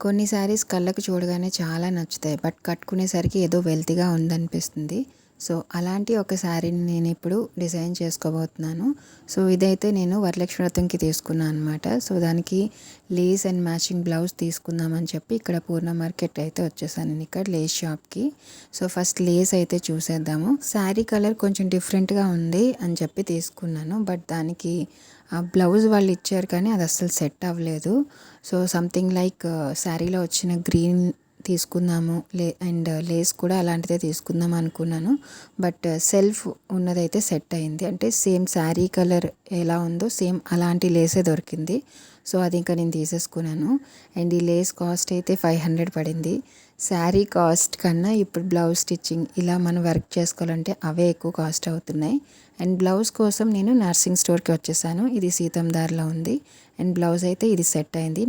కొన్ని శారీస్ కళ్ళకు చూడగానే చాలా నచ్చుతాయి. బట్ కట్టుకునేసరికి ఏదో వెల్తీగా ఉందనిపిస్తుంది. సో, అలాంటి ఒక శారీని నేనిప్పుడు డిజైన్ చేసుకోబోతున్నాను. సో, ఇదైతే నేను వరలక్ష్మి వ్రతంకి తీసుకున్నాను అనమాట. సో, దానికి లేస్ అండ్ మ్యాచింగ్ బ్లౌజ్ తీసుకుందామని చెప్పి ఇక్కడ పూర్ణ మార్కెట్ అయితే వచ్చేసాను నేను ఇక్కడ లేస్ షాప్‌కి. సో, ఫస్ట్ లేస్ అయితే చూసేద్దాము. శారీ కలర్ కొంచెం డిఫరెంట్‌గా ఉంది అని చెప్పి తీసుకున్నాను. బట్ దానికి ఆ బ్లౌజ్ వాళ్ళు ఇచ్చారు కానీ అది అస్సలు సెట్ అవ్వలేదు. సో, సంథింగ్ లైక్ శారీలో వచ్చిన గ్రీన్ తీసుకుందాము అండ్ లేస్ కూడా అలాంటిదే తీసుకుందాం అనుకున్నాను. బట్ సెల్ఫ్ ఉన్నదైతే సెట్ అయింది. అంటే సేమ్ శారీ కలర్ ఎలా ఉందో సేమ్ అలాంటి లేసే దొరికింది. సో, అది ఇంకా నేను తీసేసుకున్నాను. అండ్ ఈ లేస్ కాస్ట్ అయితే 500 పడింది. శారీ కాస్ట్ కన్నా ఇప్పుడు బ్లౌజ్ స్టిచ్చింగ్ ఇలా మనం వర్క్ చేసుకోవాలంటే అవే ఎక్కువ కాస్ట్ అవుతున్నాయి. అండ్ బ్లౌజ్ కోసం నేను నర్సింగ్ స్టోర్కి వచ్చేసాను. ఇది సీతందార్లో ఉంది. అండ్ బ్లౌజ్ అయితే ఇది సెట్ అయింది.